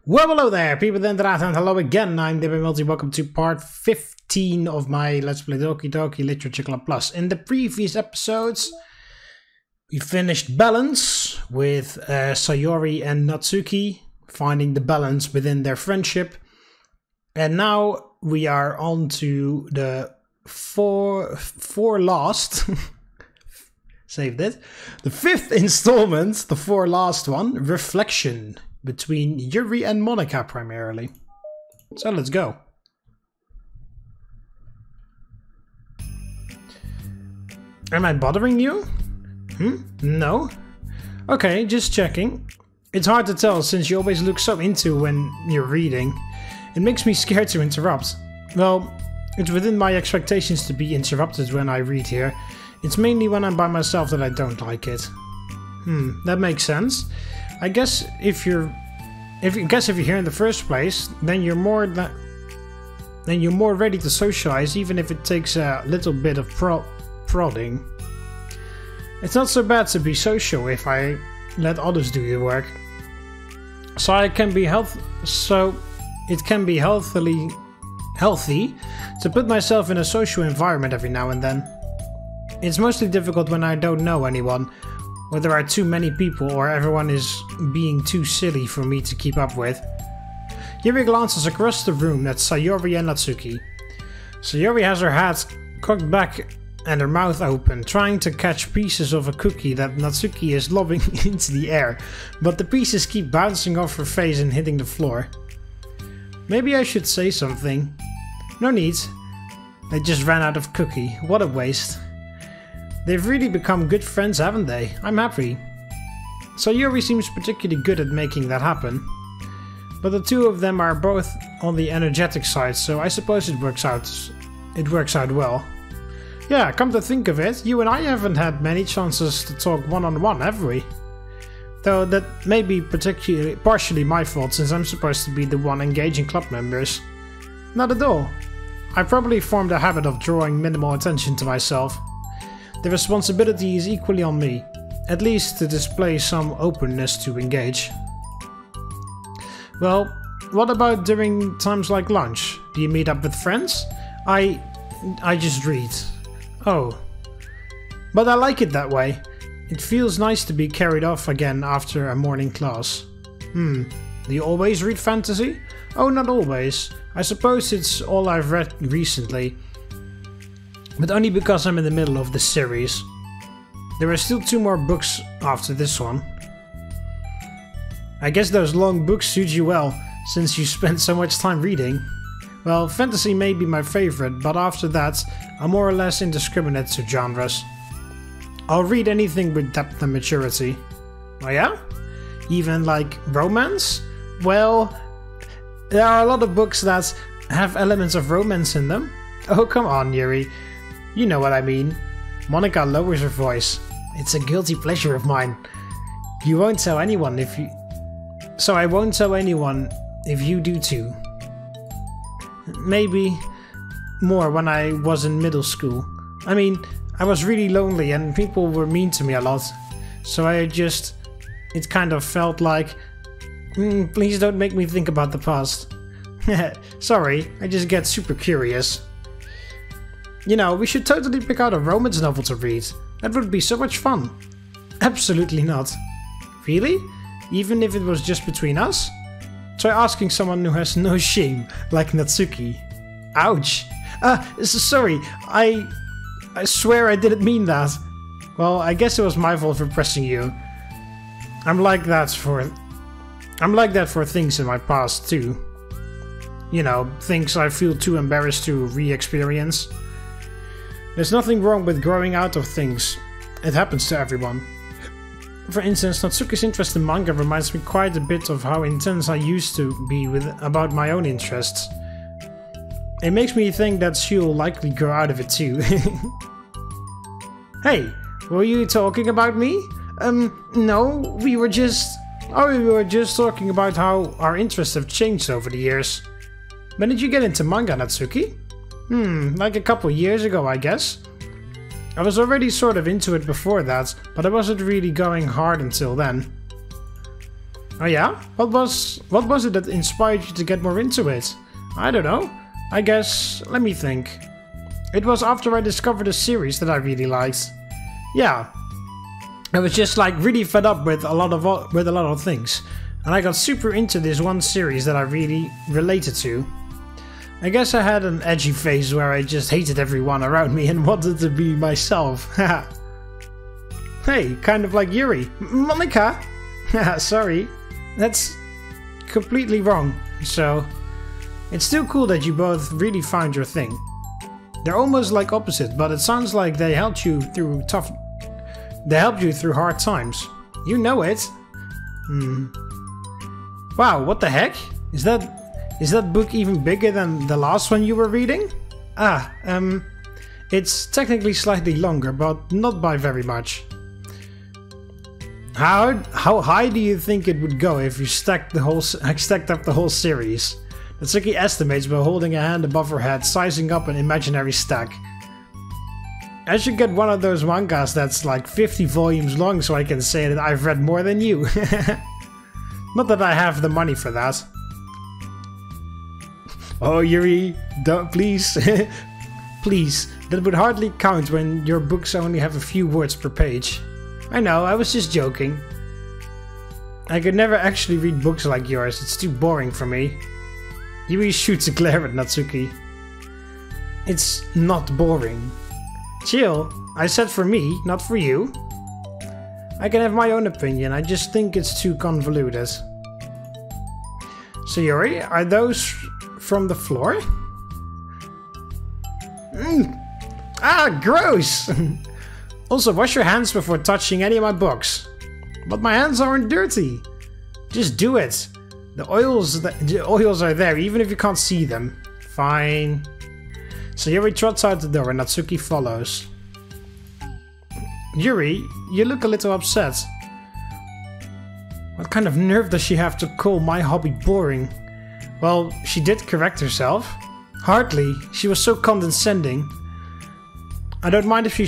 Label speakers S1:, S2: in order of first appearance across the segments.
S1: Well, hello there, people of the internet, and hello again. I'm TheMBmulti. Welcome to part 15 of my Let's Play Doki Doki Literature Club Plus. In the previous episodes, we finished balance with Sayori and Natsuki, finding the balance within their friendship. And now we are on to the four last... saved it. The fifth installment, the four last one, Reflection. Between Yuri and Monika primarily. So let's go. Am I bothering you? No? Okay, just checking. It's hard to tell since you always look so into when you're reading. It makes me scared to interrupt. Well, it's within my expectations to be interrupted when I read here. It's mainly when I'm by myself that I don't like it. That makes sense. I guess if you're here in the first place, then you're more ready to socialize, even if it takes a little bit of prodding. It's not so bad to be social if I let others do the work. So it can be healthy to put myself in a social environment every now and then. It's mostly difficult when I don't know anyone, or there are too many people, or everyone is being too silly for me to keep up with. Yuri glances across the room at Sayori and Natsuki. Sayori has her hat cocked back and her mouth open, trying to catch pieces of a cookie that Natsuki is lobbing into the air, but the pieces keep bouncing off her face and hitting the floor. Maybe I should say something. No need. They just ran out of cookie. What a waste. They've really become good friends, haven't they? I'm happy. Sayori seems particularly good at making that happen. But the two of them are both on the energetic side, so I suppose it works out well. Yeah, come to think of it, you and I haven't had many chances to talk one-on-one, have we? Though that may be partially my fault, since I'm supposed to be the one engaging club members. Not at all. I probably formed a habit of drawing minimal attention to myself. The responsibility is equally on me, at least to display some openness to engage. Well, what about during times like lunch? Do you meet up with friends? I just read. Oh. But I like it that way. It feels nice to be carried off again after a morning class. Do you always read fantasy? Oh, not always. I suppose it's all I've read recently. But only because I'm in the middle of the series. There are still 2 more books after this one. I guess those long books suit you well, since you spend so much time reading. Well, fantasy may be my favorite, but after that, I'm more or less indiscriminate to genres. I'll read anything with depth and maturity. Oh yeah? Even like romance? Well, there are a lot of books that have elements of romance in them. Oh, come on, Yuri. You know what I mean. Monika lowers her voice. It's a guilty pleasure of mine. You won't tell anyone if you... So I won't tell anyone if you do too. Maybe more when I was in middle school. I mean, I was really lonely and people were mean to me a lot. So it kind of felt like... please don't make me think about the past. Sorry, I just get super curious. You know, we should totally pick out a romance novel to read. That would be so much fun. Absolutely not. Really? Even if it was just between us? Try asking someone who has no shame, like Natsuki. Ouch. Sorry, I swear I didn't mean that. Well, I guess it was my fault for pressing you. I'm like that for things in my past too. You know, things I feel too embarrassed to re-experience. There's nothing wrong with growing out of things. It happens to everyone. For instance, Natsuki's interest in manga reminds me quite a bit of how intense I used to be about my own interests. It makes me think that she'll likely grow out of it too. Hey, were you talking about me? No, we were just talking about how our interests have changed over the years. When did you get into manga, Natsuki? Like a couple years ago, I guess. I was already sort of into it before that, but I wasn't really going hard until then. Oh yeah? What was it that inspired you to get more into it? I don't know. I guess, let me think. It was after I discovered a series that I really liked. Yeah. I was just like really fed up with a lot of things. And I got super into this one series that I really related to. I guess I had an edgy phase where I just hated everyone around me and wanted to be myself. Hey, kind of like Yuri. Monika! Sorry. That's completely wrong. So, it's still cool that you both really found your thing. They're almost like opposite, but it sounds like they helped you through hard times. You know it. Wow, what the heck? Is that book even bigger than the last one you were reading? It's technically slightly longer, but not by very much. How high do you think it would go if you stacked up the whole series? Natsuki estimates by holding a hand above her head, sizing up an imaginary stack. I should get one of those mangas that's like 50 volumes long so I can say that I've read more than you. Not that I have the money for that. Oh Yuri, don't, please. Please, that would hardly count when your books only have a few words per page. I know, I was just joking. I could never actually read books like yours, it's too boring for me. Yuri shoots a glare at Natsuki. It's not boring. Chill, I said for me, not for you. I can have my own opinion, I just think it's too convoluted. So Yuri, are those from the floor? Ah, gross! Also, wash your hands before touching any of my books. But my hands aren't dirty. Just do it. The oils are there, even if you can't see them. Fine. So Yuri trots out the door and Natsuki follows. Yuri, you look a little upset. What kind of nerve does she have to call my hobby boring? Well, she did correct herself. Hardly. She was so condescending. I don't mind if she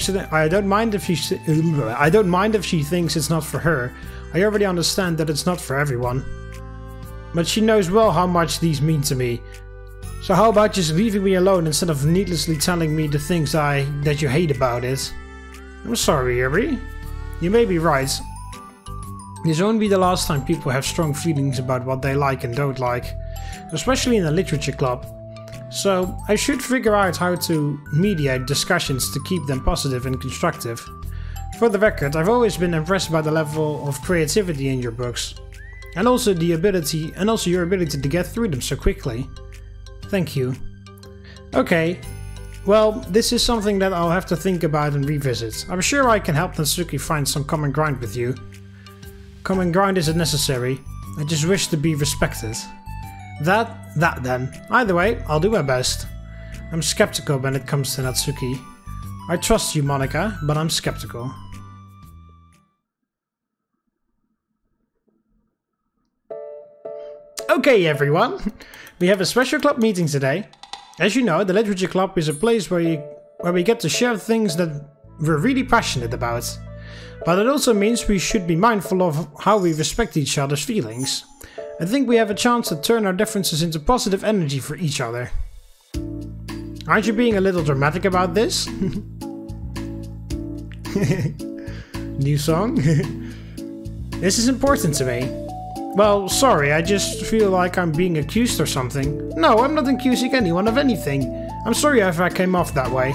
S1: thinks it's not for her. I already understand that it's not for everyone. But she knows well how much these mean to me. So how about just leaving me alone instead of needlessly telling me the things that you hate about it? I'm sorry, Yuri. You may be right. This won't be the last time people have strong feelings about what they like and don't like. Especially in a literature club. So I should figure out how to mediate discussions to keep them positive and constructive. For the record, I've always been impressed by the level of creativity in your books. And also your ability to get through them so quickly. Thank you. Okay. Well, this is something that I'll have to think about and revisit. I'm sure I can help Natsuki find some common ground with you. Common ground isn't necessary. I just wish to be respected. That then. Either way, I'll do my best. I'm skeptical when it comes to Natsuki. I trust you, Monika, but I'm skeptical. Okay, everyone. We have a special club meeting today. As you know, the Literature Club is a place where we get to share things that we're really passionate about. But it also means we should be mindful of how we respect each other's feelings. I think we have a chance to turn our differences into positive energy for each other. Aren't you being a little dramatic about this? New song? This is important to me. Well, sorry, I just feel like I'm being accused or something. No, I'm not accusing anyone of anything. I'm sorry if I came off that way.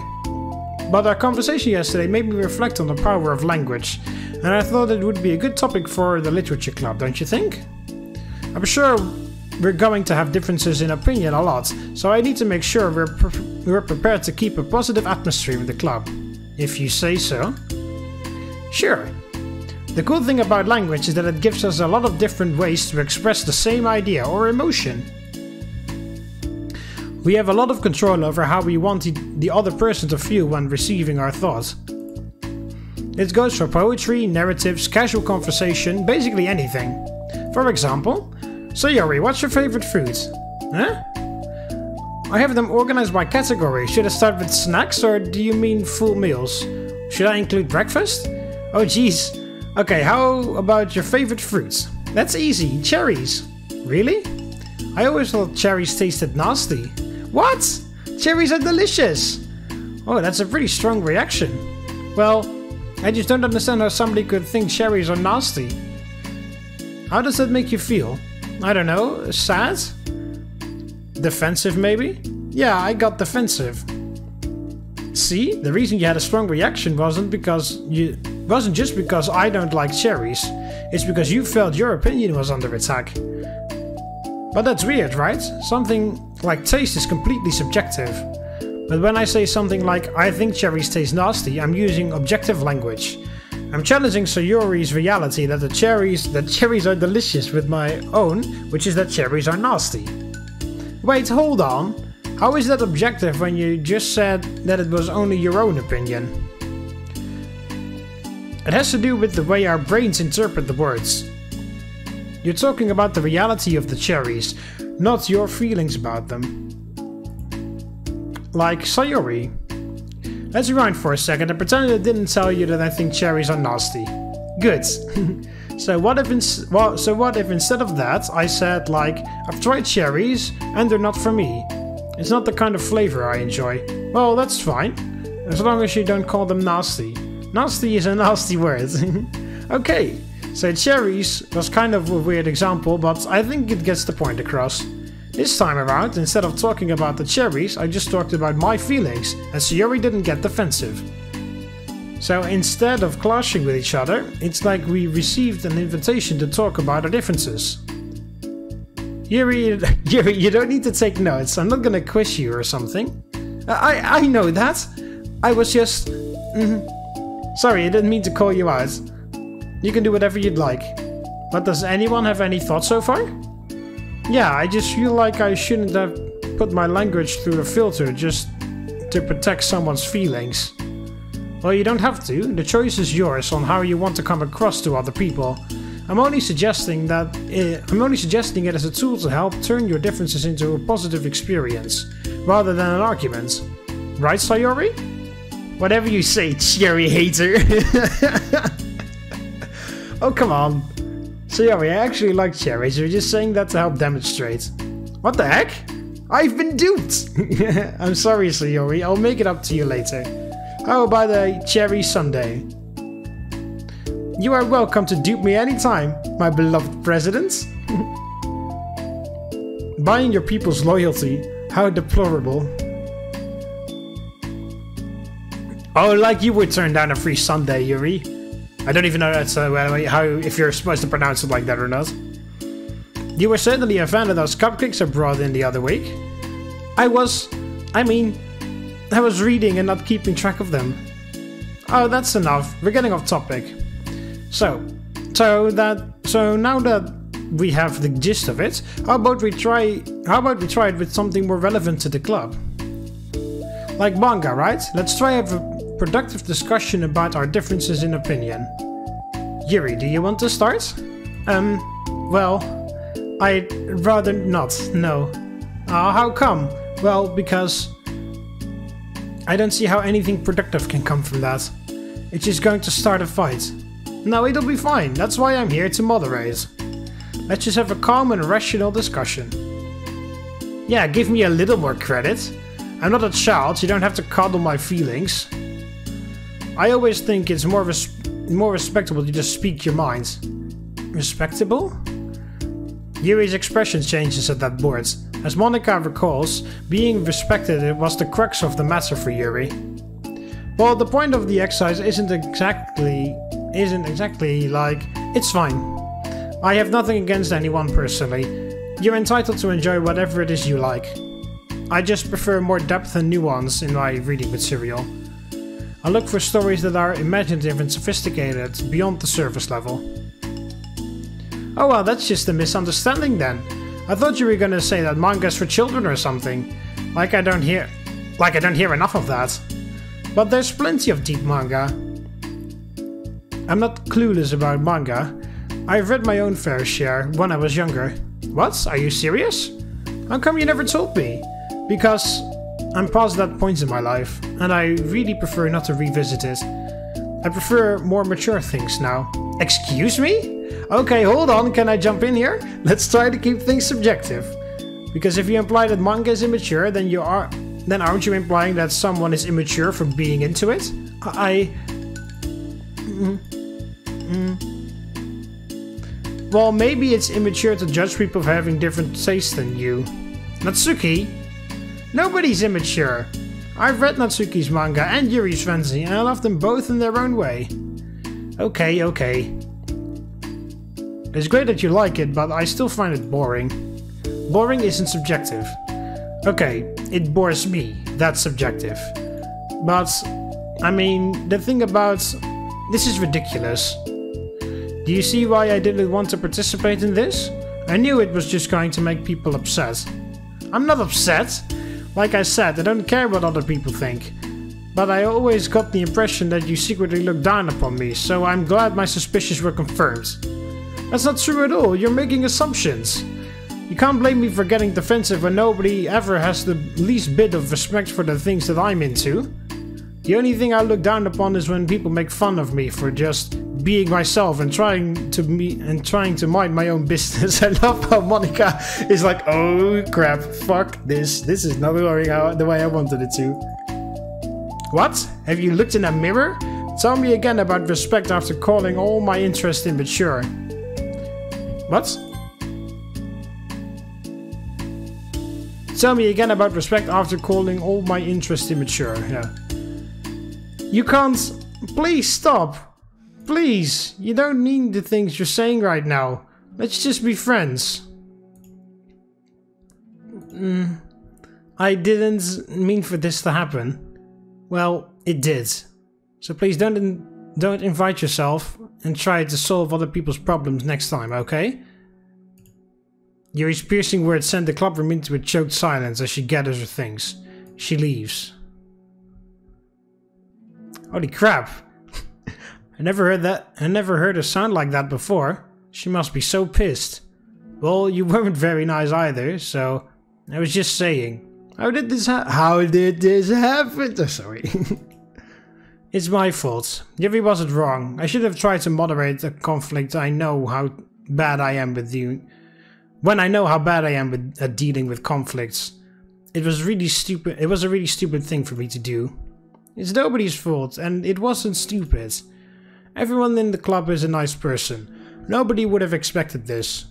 S1: But our conversation yesterday made me reflect on the power of language, and I thought it would be a good topic for the Literature Club, don't you think? I'm sure we're going to have differences in opinion a lot, so I need to make sure we're prepared to keep a positive atmosphere in the club. If you say so. Sure. The cool thing about language is that it gives us a lot of different ways to express the same idea or emotion. We have a lot of control over how we want the other person to feel when receiving our thoughts. It goes for poetry, narratives, casual conversation, basically anything. For example, so Yuri, what's your favorite food? Huh? I have them organized by category. Should I start with snacks or do you mean full meals? Should I include breakfast? Oh jeez. Okay, how about your favorite fruits? That's easy. Cherries. Really? I always thought cherries tasted nasty. What? Cherries are delicious! Oh, that's a pretty strong reaction. Well, I just don't understand how somebody could think cherries are nasty. How does that make you feel? I don't know, sad? Defensive maybe? Yeah, I got defensive. See, the reason you had a strong reaction wasn't just because I don't like cherries. It's because you felt your opinion was under attack. But that's weird, right? Something like taste is completely subjective. But when I say something like, I think cherries taste nasty, I'm using objective language. I'm challenging Sayori's reality that cherries are delicious with my own, which is that cherries are nasty. Wait, hold on. How is that objective when you just said that it was only your own opinion? It has to do with the way our brains interpret the words. You're talking about the reality of the cherries, not your feelings about them. Like Sayori. Let's rewind for a second and pretend I didn't tell you that I think cherries are nasty. Good. So what if instead of that I said like, I've tried cherries and they're not for me. It's not the kind of flavor I enjoy. Well, that's fine. As long as you don't call them nasty. Nasty is a nasty word. Okay. So cherries was kind of a weird example, but I think it gets the point across. This time around, instead of talking about the cherries, I just talked about my feelings, and Sayori didn't get defensive. So instead of clashing with each other, it's like we received an invitation to talk about our differences. Yuri, you don't need to take notes, I'm not gonna quiz you or something. I know that. I was just... Sorry, I didn't mean to call you out. You can do whatever you'd like. But does anyone have any thoughts so far? Yeah, I just feel like I shouldn't have put my language through a filter just to protect someone's feelings. Well, you don't have to. The choice is yours on how you want to come across to other people. I'm only suggesting it as a tool to help turn your differences into a positive experience, rather than an argument. Right, Sayori? Whatever you say, cherry hater. Oh, come on. Sayori, I actually like cherries, you're just saying that to help demonstrate. What the heck? I've been duped! I'm sorry, Sayori, I'll make it up to you later. How about a cherry sundae? You are welcome to dupe me anytime, my beloved president. Buying your people's loyalty, how deplorable. Oh, like you would turn down a free sundae, Yuri. I don't even know if you're supposed to pronounce it like that or not. You were certainly a fan of those cupcakes I brought in the other week. I was reading and not keeping track of them. Oh, that's enough. We're getting off topic. So now that we have the gist of it, how about we try it with something more relevant to the club? Like manga, right? Let's try a productive discussion about our differences in opinion. Yuri, do you want to start? Well, I'd rather not, no. How come? Well, because I don't see how anything productive can come from that. It's just going to start a fight. No, it'll be fine, that's why I'm here to moderate. Let's just have a calm and rational discussion. Yeah, give me a little more credit. I'm not a child, you don't have to coddle my feelings. I always think it's more respectable to just speak your mind. Respectable? Yuri's expression changes at that word. As Monika recalls, being respected was the crux of the matter for Yuri. Well, the point of the exercise isn't exactly like, it's fine. I have nothing against anyone personally. You're entitled to enjoy whatever it is you like. I just prefer more depth and nuance in my reading material. I look for stories that are imaginative and sophisticated, beyond the surface level. Oh well, that's just a misunderstanding then. I thought you were gonna say that manga's for children or something. Like I don't hear enough of that. But there's plenty of deep manga. I'm not clueless about manga. I've read my own fair share when I was younger. What? Are you serious? How come you never told me? Because I'm past that point in my life, and I really prefer not to revisit it. I prefer more mature things now. Excuse me? Okay, hold on, can I jump in here? Let's try to keep things subjective. Because if you imply that manga is immature, then aren't you implying that someone is immature for being into it? Well, maybe it's immature to judge people for having different tastes than you. Natsuki? Nobody's immature. I've read Natsuki's manga and Yuri's fantasy, and I love them both in their own way. Okay, okay. It's great that you like it, but I still find it boring. Boring isn't subjective. Okay, it bores me. That's subjective. But, I mean, the thing about... This is ridiculous. Do you see why I didn't want to participate in this? I knew it was just going to make people upset. I'm not upset. Like I said, I don't care what other people think. But I always got the impression that you secretly looked down upon me, so I'm glad my suspicions were confirmed. That's not true at all, you're making assumptions. You can't blame me for getting defensive when nobody ever has the least bit of respect for the things that I'm into. The only thing I look down upon is when people make fun of me for just being myself and trying to mind my own business. I love how Monika is like, oh crap, fuck this. This is not going the way I wanted it to. What? Have you looked in a mirror? Tell me again about respect after calling all my interest immature. What? Tell me again about respect after calling all my interest immature. Yeah. You can't... Please stop. Please. You don't mean the things you're saying right now. Let's just be friends. I didn't mean for this to happen. Well, it did. So please don't invite yourself and try to solve other people's problems next time, okay? Yuri's piercing words send the club room into a choked silence as she gathers her things. She leaves. Holy crap. I never heard her sound like that before. She must be so pissed. Well, you weren't very nice either, so I was just saying. How did this happen? Oh, sorry. It's my fault. Yuri wasn't wrong. I should have tried to moderate the conflict. I know how bad I am with you. When I know how bad I am with dealing with conflicts. It was really stupid. It was a really stupid thing for me to do. It's nobody's fault, and it wasn't stupid. Everyone in the club is a nice person. Nobody would have expected this.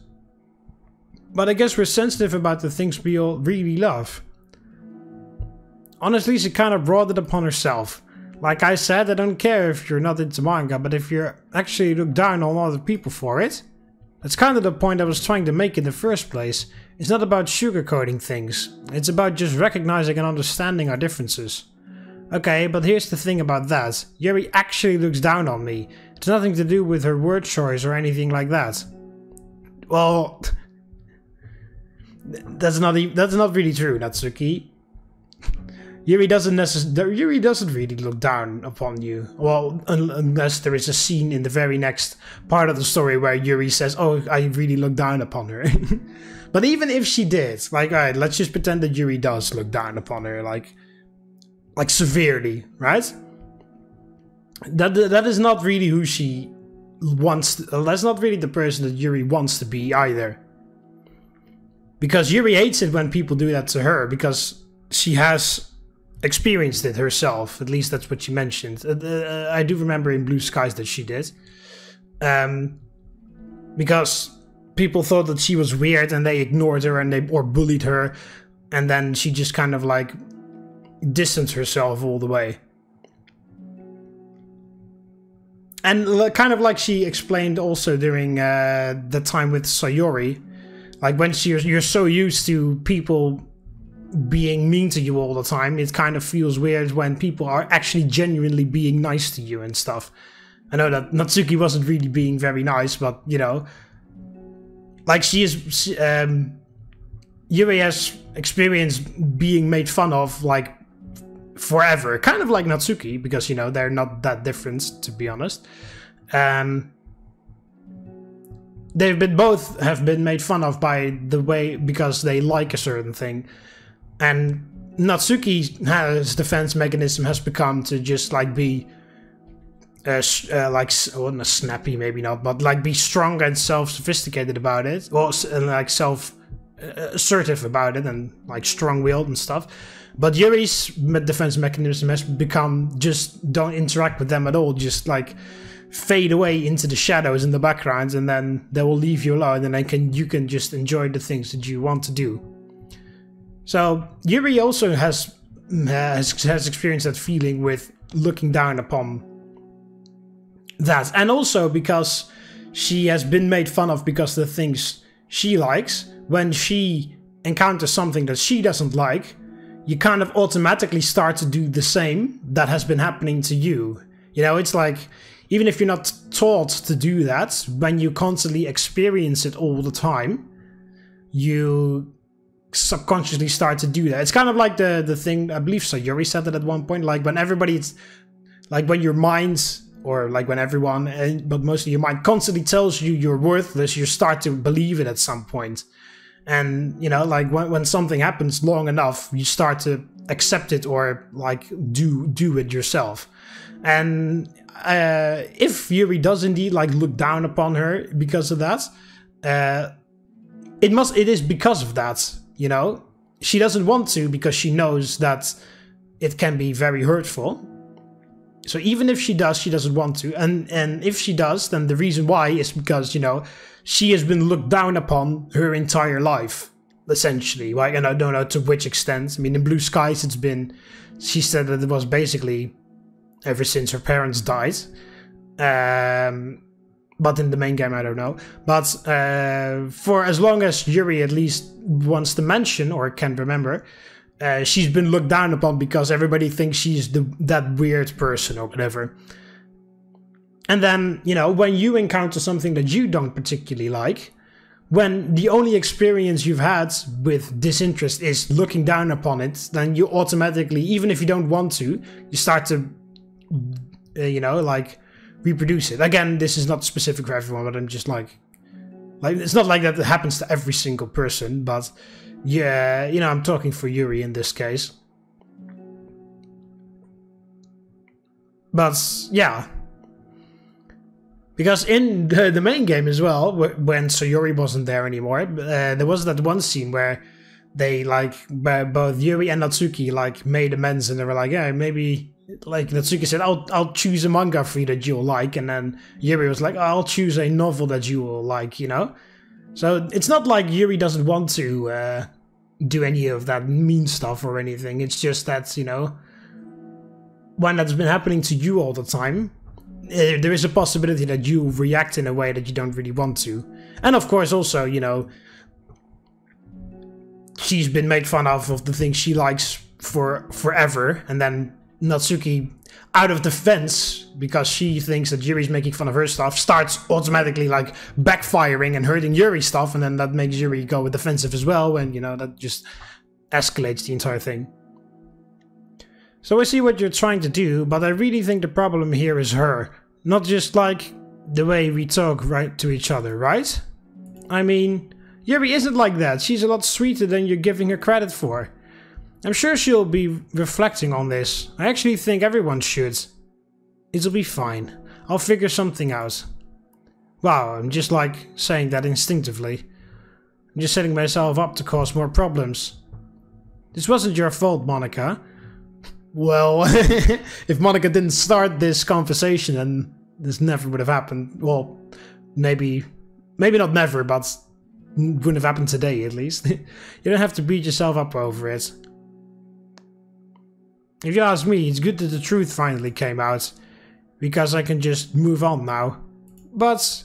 S1: But I guess we're sensitive about the things we all really love. Honestly, she kind of brought it upon herself. Like I said, I don't care if you're not into manga, but if you actually look down on other people for it, that's kind of the point I was trying to make in the first place. It's not about sugarcoating things. It's about just recognizing and understanding our differences. Okay, but here's the thing about that. Yuri actually looks down on me. It's nothing to do with her word choice or anything like that. Well, that's not really true, Natsuki. Yuri doesn't really look down upon you. Well, unless there is a scene in the very next part of the story where Yuri says, "Oh, I really look down upon her." But even if she did, like, alright, let's just pretend that Yuri does look down upon her, like severely, right? That is not really who she wants. That's not really the person that Yuri wants to be either. Because Yuri hates it when people do that to her, because she has experienced it herself. At least that's what she mentioned. I do remember in Blue Skies that she did. Because people thought that she was weird and they ignored her and or bullied her, and then she just kind of like distanced herself all the way. And kind of like she explained also during the time with Sayori, like when you're so used to people being mean to you all the time, it kind of feels weird when people are actually genuinely being nice to you and stuff. I know that Natsuki wasn't really being very nice, but you know, like Yuri has experienced being made fun of like forever, kind of like Natsuki, because you know they're not that different, to be honest. Both have been made fun of by the way, because they like a certain thing, and Natsuki's defense mechanism has become to just like be well, not snappy, maybe not, but like be strong and self-sophisticated about it, or like self-assertive about it, and like strong-willed and stuff. But Yuri's defense mechanism has become just don't interact with them at all, just like fade away into the shadows in the background, and then they will leave you alone, and then you can just enjoy the things that you want to do. So Yuri also has experienced that feeling with looking down upon that, and also because she has been made fun of because of the things she likes. When she encounters something that she doesn't like, you kind of automatically start to do the same that has been happening to you. You know, it's like, even if you're not taught to do that, when you constantly experience it all the time, you subconsciously start to do that. It's kind of like the thing, I believe Sayuri said that at one point, like when everybody's, like when your mind, or like when everyone, but mostly your mind constantly tells you you're worthless, you start to believe it at some point. And, you know, like when something happens long enough, you start to accept it or like do it yourself. And if Yuri does indeed like look down upon her because of that, it is because of that, you know. She doesn't want to because she knows that it can be very hurtful. So even if she does, she doesn't want to. And if she does, then the reason why is because, you know, she has been looked down upon her entire life, essentially. Like, and I don't know to which extent. I mean, in Blue Skies, it's been, she said that it was basically ever since her parents died. But in the main game, I don't know. But for as long as Yuri at least wants to mention or can remember, she's been looked down upon because everybody thinks she's that weird person or whatever. And then, you know, when you encounter something that you don't particularly like, when the only experience you've had with disinterest is looking down upon it, then you automatically, even if you don't want to, you start to, you know, like, reproduce it. Again, this is not specific for everyone, but I'm just like, it's not like that it happens to every single person, but yeah, you know, I'm talking for Yuri in this case. But, yeah. Because in the main game as well, when Sayuri wasn't there anymore, there was that one scene where they, like, both Yuri and Natsuki, like, made amends, and they were like, yeah, maybe, like, Natsuki said, I'll choose a manga for you that you'll like, and then Yuri was like, oh, I'll choose a novel that you will like, you know? So it's not like Yuri doesn't want to do any of that mean stuff or anything, it's just that, you know, when that's been happening to you all the time, there is a possibility that you react in a way that you don't really want to. And of course also, you know, she's been made fun of the things she likes for forever, and then Natsuki, out of defense, because she thinks that Yuri's making fun of her stuff, starts automatically like backfiring and hurting Yuri's stuff, and then that makes Yuri go defensive as well, and you know, that just escalates the entire thing. So I see what you're trying to do, but I really think the problem here is her. Not just like the way we talk right to each other, right? I mean, Yuri isn't like that. She's a lot sweeter than you're giving her credit for. I'm sure she'll be reflecting on this. I actually think everyone should. It'll be fine. I'll figure something out. Wow, I'm just like saying that instinctively. I'm just setting myself up to cause more problems. This wasn't your fault, Monika. Well, if Monika didn't start this conversation, then this never would have happened. Well, maybe not never, but wouldn't have happened today at least. You don't have to beat yourself up over it. If you ask me, it's good that the truth finally came out, because I can just move on now. But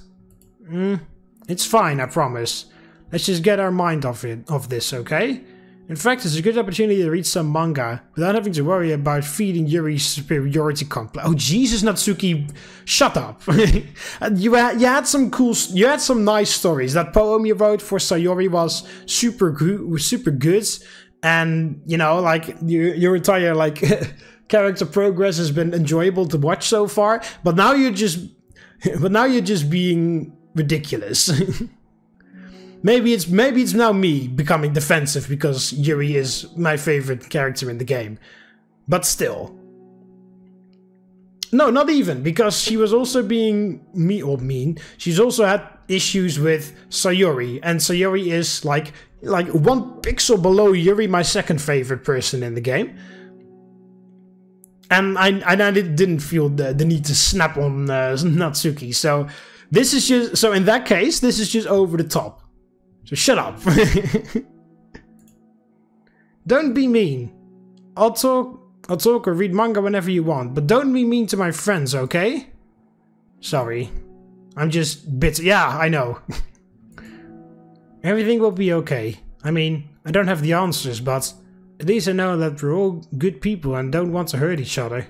S1: it's fine, I promise. Let's just get our mind off this, okay? In fact, it's a good opportunity to read some manga without having to worry about feeding Yuri's superiority complex. Oh Jesus, Natsuki, shut up! you had some nice stories. That poem you wrote for Sayori was super good, and you know, like your entire like character progress has been enjoyable to watch so far. But now you're just being ridiculous. Maybe it's now me becoming defensive because Yuri is my favorite character in the game. But still. No, not even, because she was also being mean. She's also had issues with Sayori, and Sayori is like one pixel below Yuri, my second favorite person in the game. And I didn't feel the need to snap on Natsuki. So this is just, so in that case, this is just over the top. So shut up. Don't be mean. I'll talk or read manga whenever you want, but don't be mean to my friends, okay? Sorry. I'm just bitter. Yeah, I know. Everything will be okay. I mean, I don't have the answers, but at least I know that we're all good people and don't want to hurt each other.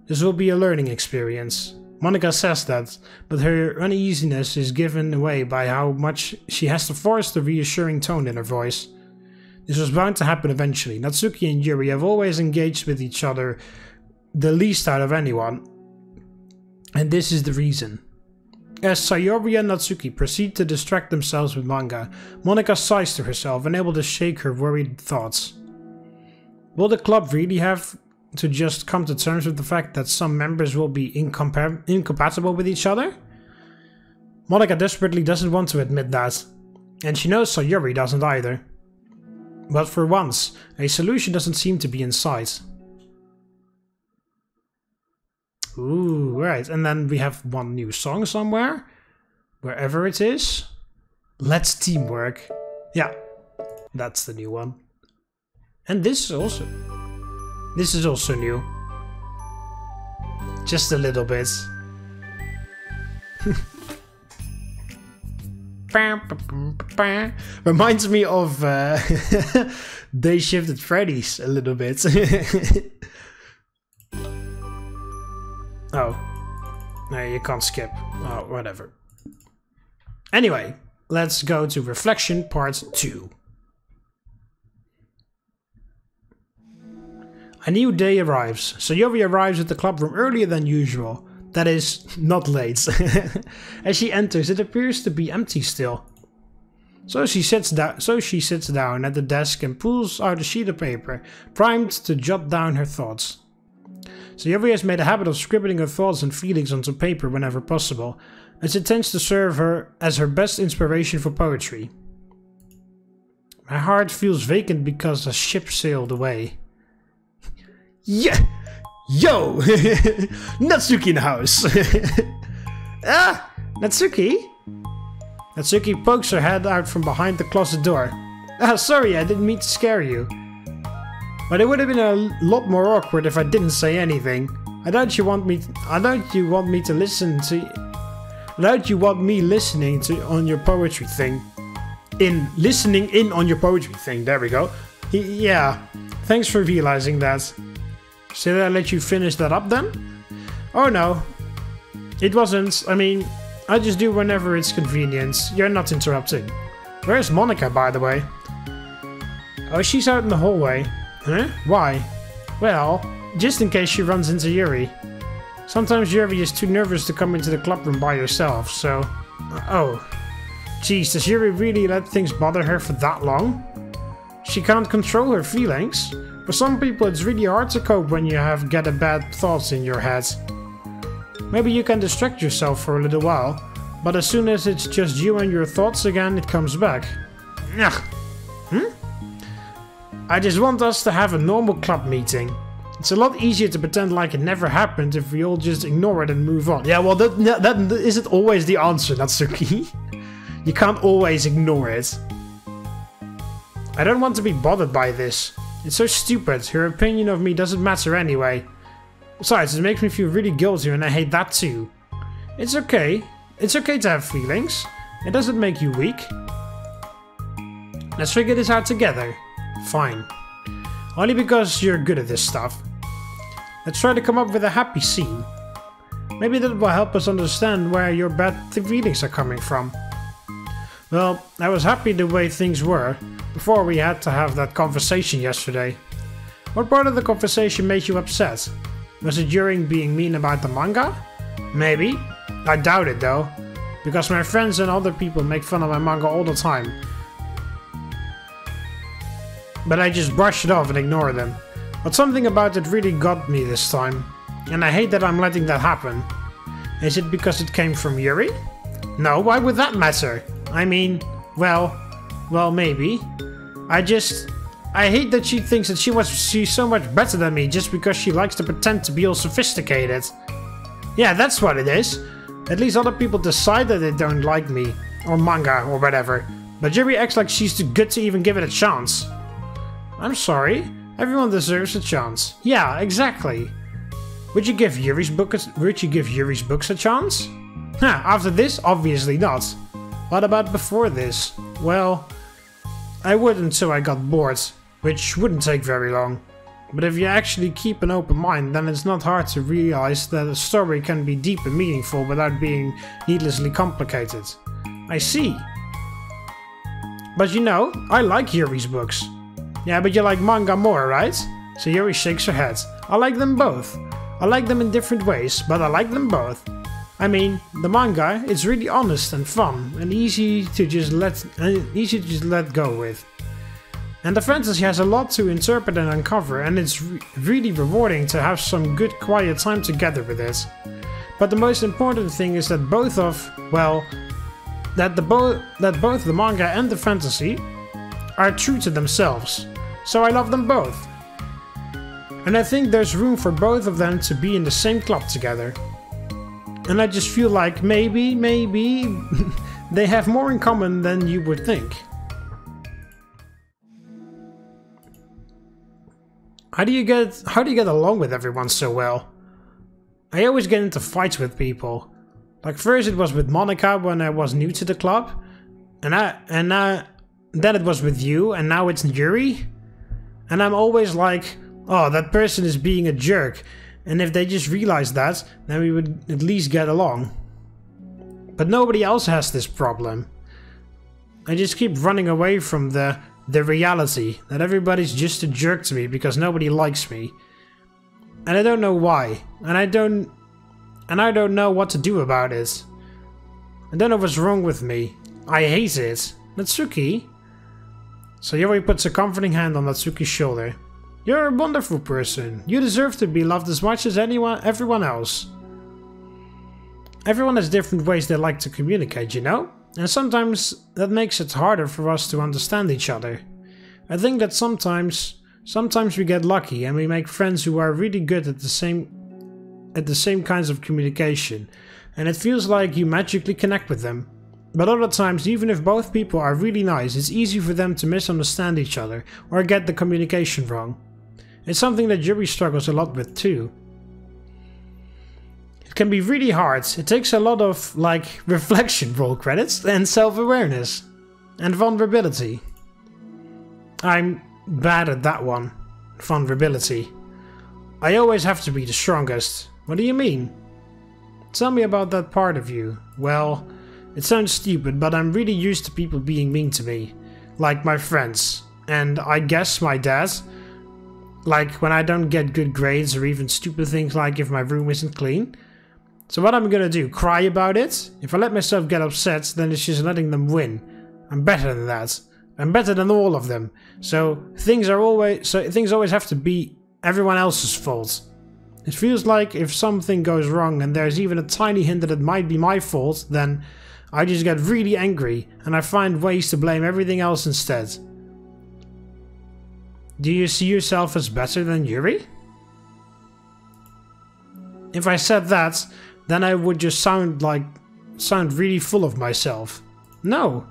S1: This will be a learning experience. Monika says that, but her uneasiness is given away by how much she has to force the reassuring tone in her voice. This was bound to happen eventually. Natsuki and Yuri have always engaged with each other the least out of anyone. And this is the reason. As Sayori and Natsuki proceed to distract themselves with manga, Monika sighs to herself, unable to shake her worried thoughts. Will the club really have to just come to terms with the fact that some members will be incompatible with each other? Monika desperately doesn't want to admit that. And she knows Sayori doesn't either. But for once, a solution doesn't seem to be in sight. Ooh, right. And then we have one new song somewhere. Wherever it is. Let's teamwork. Yeah, that's the new one. And this is also new. Just a little bit. Reminds me of Day Shift at Freddy's a little bit. Oh. No, you can't skip. Oh, whatever. Anyway, let's go to Reflection Part 2. A new day arrives. Sayori arrives at the club room earlier than usual. That is, not late. As she enters, it appears to be empty still. So she sits down at the desk and pulls out a sheet of paper, primed to jot down her thoughts. Sayori has made a habit of scribbling her thoughts and feelings onto paper whenever possible, as it tends to serve her as her best inspiration for poetry. My heart feels vacant because the ship sailed away. Yeah! Yo! Natsuki in the house! Ah! Natsuki? Natsuki pokes her head out from behind the closet door. Ah, sorry, I didn't mean to scare you. But it would have been a lot more awkward if I didn't say anything. I doubt you want me to listen to... I doubt you want me listening to on your poetry thing. Listening in on your poetry thing, there we go. Yeah, thanks for realizing that. Should I let you finish that up then? Oh no. It wasn't. I mean, I just do whenever it's convenient. You're not interrupting. Where's Monika, by the way? Oh, she's out in the hallway. Huh? Why? Well, just in case she runs into Yuri. Sometimes Yuri is too nervous to come into the club room by herself, so... Oh. Geez, does Yuri really let things bother her for that long? She can't control her feelings. For some people it's really hard to cope when you get a bad thoughts in your head. Maybe you can distract yourself for a little while, but as soon as it's just you and your thoughts again, it comes back. Ugh. I just want us to have a normal club meeting. It's a lot easier to pretend like it never happened if we all just ignore it and move on. Yeah, well, that isn't always the answer, Natsuki. You can't always ignore it. I don't want to be bothered by this. It's so stupid. Her opinion of me doesn't matter anyway. Besides, it makes me feel really guilty and I hate that too. It's okay. It's okay to have feelings. It doesn't make you weak. Let's figure this out together. Fine. Only because you're good at this stuff. Let's try to come up with a happy scene. Maybe that will help us understand where your bad feelings are coming from. Well, I was happy the way things were before we had to have that conversation yesterday. What part of the conversation made you upset? Was it during being mean about the manga? Maybe. I doubt it though, because my friends and other people make fun of my manga all the time. But I just brush it off and ignore them. But something about it really got me this time. And I hate that I'm letting that happen. Is it because it came from Yuri? No, why would that matter? I mean, well, maybe. I hate that she thinks that she's so much better than me just because she likes to pretend to be all sophisticated. Yeah, that's what it is. At least other people decide that they don't like me, or manga, or whatever. But Yuri acts like she's too good to even give it a chance. I'm sorry. Everyone deserves a chance. Yeah, exactly. Would you give Yuri's books a chance? Huh, after this, obviously not. What about before this? Well, I would until I got bored, which wouldn't take very long. But if you actually keep an open mind, then it's not hard to realize that a story can be deep and meaningful without being needlessly complicated. I see. But you know, I like Yuri's books. Yeah, but you like manga more, right? So Yuri shakes her head. I like them both. I like them in different ways, but I like them both. I mean, the manga is really honest and fun and easy to just let go with. And the fantasy has a lot to interpret and uncover, and it's really rewarding to have some good quiet time together with it. But the most important thing is that both the manga and the fantasy are true to themselves. So I love them both. And I think there's room for both of them to be in the same club together. And I just feel like maybe they have more in common than you would think. How do you get along with everyone so well? I always get into fights with people. Like first it was with Monika when I was new to the club, and then it was with you, and now it's Yuri. And I'm always like, oh, that person is being a jerk. And if they just realized that, then we would at least get along. But nobody else has this problem. I just keep running away from the reality that everybody's just a jerk to me because nobody likes me. And I don't know why. And I don't know what to do about it. I don't know what's wrong with me. I hate it. Natsuki? So Yuri puts a comforting hand on Natsuki's shoulder. You're a wonderful person. You deserve to be loved as much as everyone else. Everyone has different ways they like to communicate, you know? And sometimes that makes it harder for us to understand each other. I think that sometimes we get lucky and we make friends who are really good at the same kinds of communication, and it feels like you magically connect with them. But other times, even if both people are really nice, it's easy for them to misunderstand each other or get the communication wrong. It's something that Yuri struggles a lot with too. It can be really hard. It takes a lot of, like, reflection, roll credits, and self-awareness. And vulnerability. I'm bad at that one. Vulnerability. I always have to be the strongest. What do you mean? Tell me about that part of you. Well, it sounds stupid, but I'm really used to people being mean to me. Like my friends. And I guess my dad. Like when I don't get good grades or even stupid things like if my room isn't clean. So what I'm gonna do? Cry about it? If I let myself get upset, then it's just letting them win. I'm better than that. I'm better than all of them. So things always have to be everyone else's fault. It feels like if something goes wrong and there's even a tiny hint that it might be my fault, then I just get really angry and I find ways to blame everything else instead. Do you see yourself as better than Yuri? If I said that, then I would just sound really full of myself. No.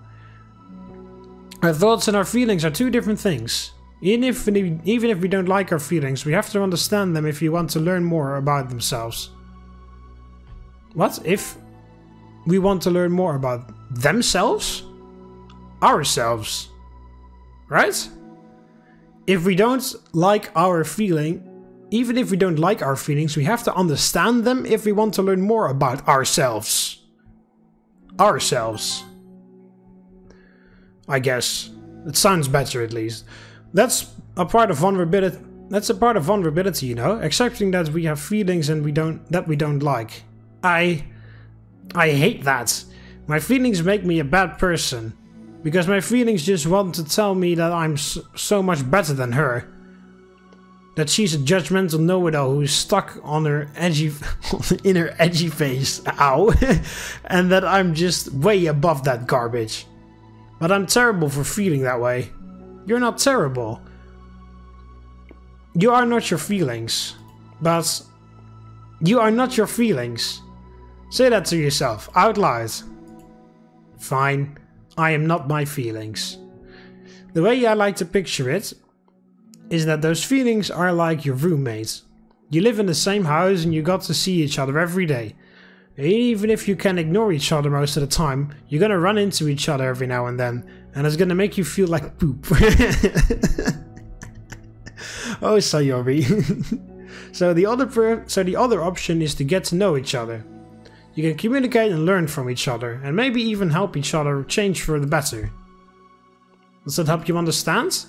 S1: Our thoughts and our feelings are two different things. Even if we don't like our feelings, we have to understand them if we want to learn more about themselves. What? If we want to learn more about themselves? Ourselves. Right? If we don't like our feeling, even if we don't like our feelings, we have to understand them if we want to learn more about ourselves. Ourselves. I guess. It sounds better at least. That's a part of vulnerability. That's a part of vulnerability, you know, accepting that we have feelings and we don't like. I hate that. My feelings make me a bad person. Because my feelings just want to tell me that I'm so much better than her. that she's a judgmental know-it-all who's stuck on her edgy, in her edgy face, ow, and that I'm just way above that garbage. But I'm terrible for feeling that way. You're not terrible. You are not your feelings. But you are not your feelings. Say that to yourself, out loud. Fine, I am not my feelings. The way I like to picture it is that those feelings are like your roommates. You live in the same house and you got to see each other every day. And even if you can ignore each other most of the time, you're gonna run into each other every now and then, and it's gonna make you feel like poop. Oh, Sayori. So the other option is to get to know each other. You can communicate and learn from each other, and maybe even help each other change for the better. Does that help you understand?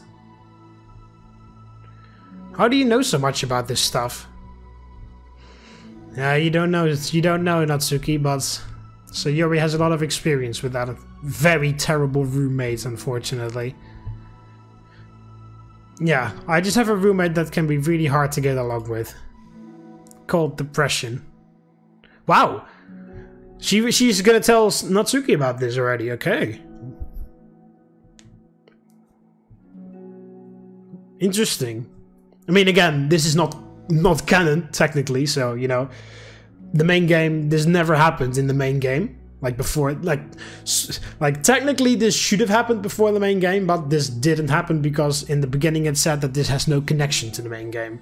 S1: How do you know so much about this stuff? Yeah, you don't know Natsuki, but Sayori has a lot of experience with that very terrible roommate, unfortunately. Yeah, I just have a roommate that can be really hard to get along with. Called depression. Wow! She's gonna tell Natsuki about this already, okay. Interesting. I mean, again, this is not canon, technically, so, you know, the main game, this never happened in the main game. Like before, like technically this should have happened before the main game, but this didn't happen because in the beginning it said that this has no connection to the main game.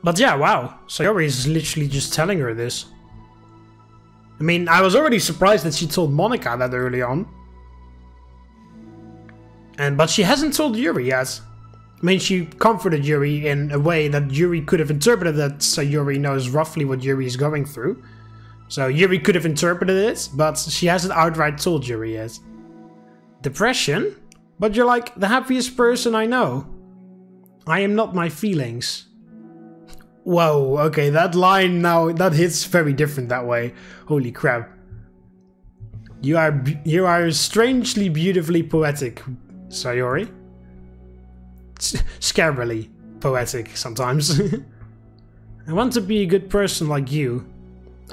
S1: But yeah, wow, Sayori is literally just telling her this. I mean, I was already surprised that she told Monika that early on. But she hasn't told Yuri yet. I mean, she comforted Yuri in a way that Yuri could have interpreted that Sayori knows roughly what Yuri is going through. So Yuri could have interpreted it, but she hasn't outright told Yuri yet. Depression? But you're like the happiest person I know. I am not my feelings. Whoa, okay, that line now, that hits very different that way. Holy crap. You are strangely beautifully poetic, Sayori. Scarily poetic sometimes. I want to be a good person like you.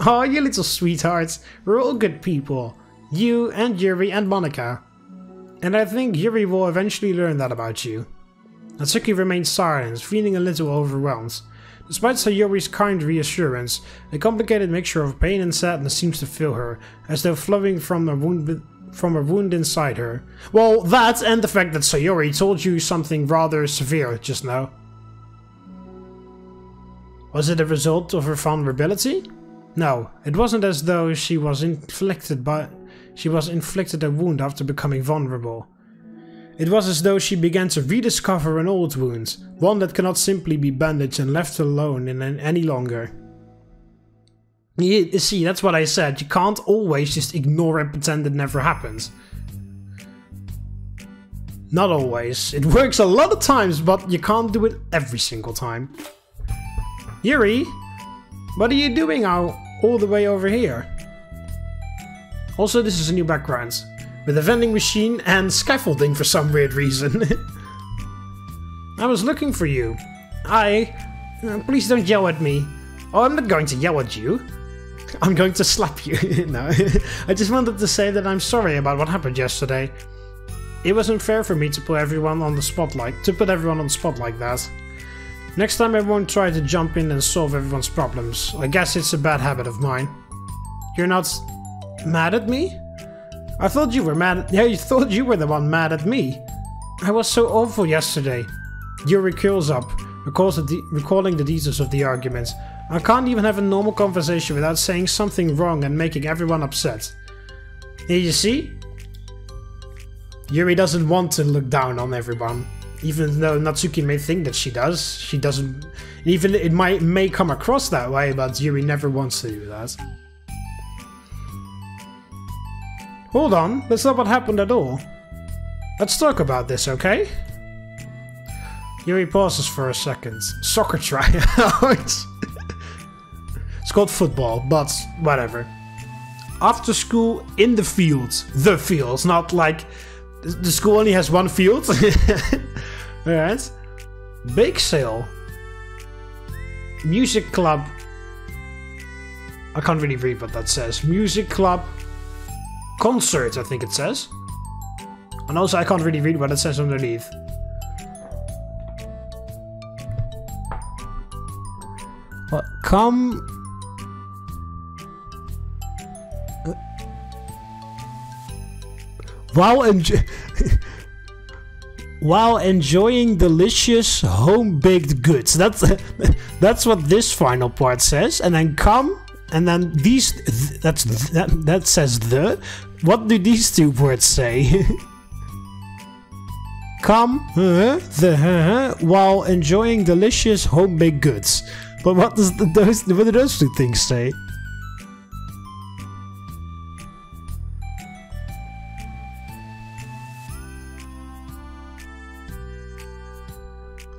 S1: Oh, you little sweetheart. We're all good people. You and Yuri and Monika. And I think Yuri will eventually learn that about you. Natsuki remained silent, feeling a little overwhelmed. Despite Sayori's kind reassurance, a complicated mixture of pain and sadness seems to fill her, as though flowing from a wound inside her. Well, that and the fact that Sayori told you something rather severe just now. Was it a result of her vulnerability? No, it wasn't as though she was inflicted a wound after becoming vulnerable. It was as though she began to rediscover an old wound, one that cannot simply be bandaged and left alone any longer. You see, that's what I said, you can't always just ignore and pretend it never happened. Not always. It works a lot of times, but you can't do it every single time. Yuri, what are you doing all the way over here? Also, this is a new background, with a vending machine and scaffolding for some weird reason. I was looking for you. Please don't yell at me. Oh, I'm not going to yell at you. I'm going to slap you. No, I just wanted to say that I'm sorry about what happened yesterday. It wasn't fair for me to put everyone on the spotlight, like that. Next time I won't try to jump in and solve everyone's problems. I guess it's a bad habit of mine. You're not mad at me? I thought you were mad. Yeah, you thought you were the one mad at me. I was so awful yesterday. Yuri curls up, recalling the details of the argument. I can't even have a normal conversation without saying something wrong and making everyone upset. Here you see? Yuri doesn't want to look down on everyone. Even though Natsuki may think that she does. She doesn't. Even it may come across that way, but Yuri never wants to do that. Hold on, that's not what happened at all. Let's talk about this, okay? Yuri pauses for a second. Soccer tryouts. It's called football, but whatever. After school, in the fields. The fields, not like the school only has one field. Alright. Bake sale. Music club. I can't really read what that says. Music club. Concert, I think it says. And also I can't really read what it says underneath. What? Come... While enjoying delicious home-baked goods. That's what this final part says. And then come, and then these... that says the... What do these two words say? Come, while enjoying delicious home-baked goods. But what do those two things say?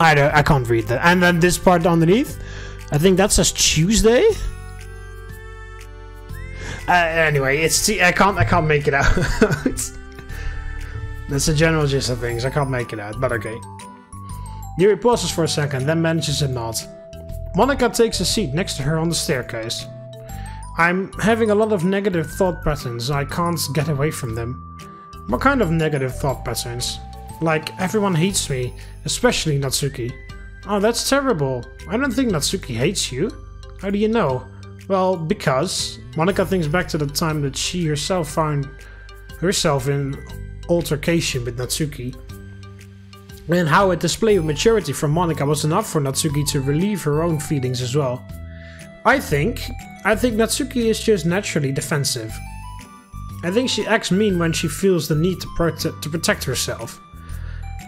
S1: I can't read that. And then this part underneath, I think that says Tuesday. Anyway, I can't make it out. That's the general gist of things. I can't make it out, but okay. Yuri pauses for a second, then manages a nod. Monika takes a seat next to her on the staircase. I'm having a lot of negative thought patterns. I can't get away from them. What kind of negative thought patterns? Like, everyone hates me, especially Natsuki. Oh, that's terrible. I don't think Natsuki hates you. How do you know? Well, because... Monika thinks back to the time that she herself found herself in altercation with Natsuki. And how a display of maturity from Monika was enough for Natsuki to relieve her own feelings as well. I think Natsuki is just naturally defensive. I think she acts mean when she feels the need to protect herself.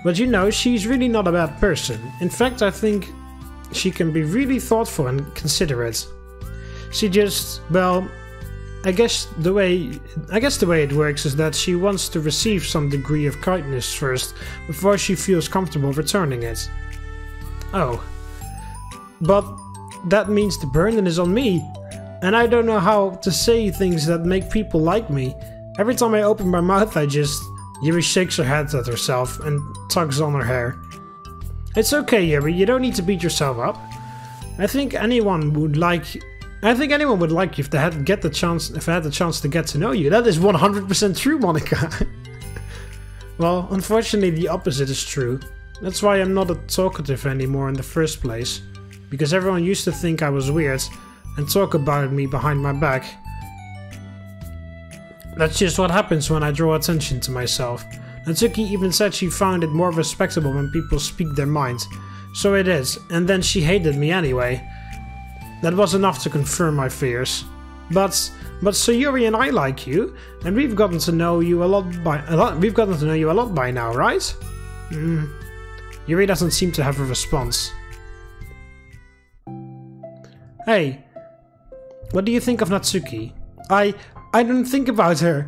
S1: But you know, she's really not a bad person. In fact, I think she can be really thoughtful and considerate. She just, well, I guess the way it works is that she wants to receive some degree of kindness first, before she feels comfortable returning it. Oh. But that means the burden is on me. And I don't know how to say things that make people like me. Every time I open my mouth, Yuri shakes her head at herself and tugs on her hair. It's okay, Yuri, you don't need to beat yourself up. I think anyone would like you if they had the chance to get to know you. That is 100% true, Monika. Well, unfortunately the opposite is true. That's why I'm not a talkative anymore in the first place. Because everyone used to think I was weird and talk about me behind my back. That's just what happens when I draw attention to myself. Natsuki even said she found it more respectable when people speak their minds. So it is, and then she hated me anyway. That was enough to confirm my fears. But Sayuri and I like you, and we've gotten to know you a lot by now, right? Yuri doesn't seem to have a response. Hey, what do you think of Natsuki? I don't think about her.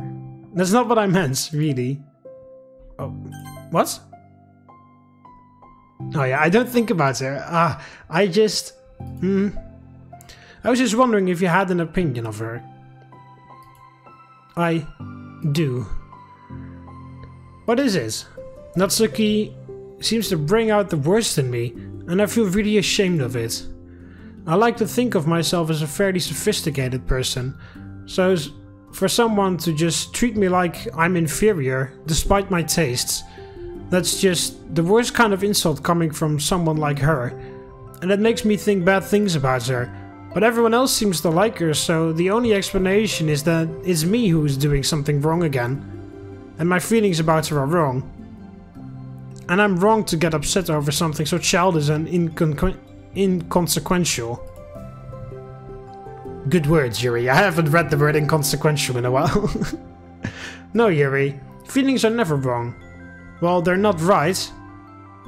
S1: That's not what I meant, really. Oh, what? Oh yeah, I don't think about her. I was just wondering if you had an opinion of her. I do. What is it? Natsuki seems to bring out the worst in me, and I feel really ashamed of it. I like to think of myself as a fairly sophisticated person, so for someone to just treat me like I'm inferior, despite my tastes, that's just the worst kind of insult coming from someone like her. And it makes me think bad things about her. But everyone else seems to like her, so the only explanation is that it's me who is doing something wrong again. And my feelings about her are wrong. And I'm wrong to get upset over something so childish and inconsequential. Good words, Yuri. I haven't read the word inconsequential in a while. No, Yuri. Feelings are never wrong. Well, they're not right.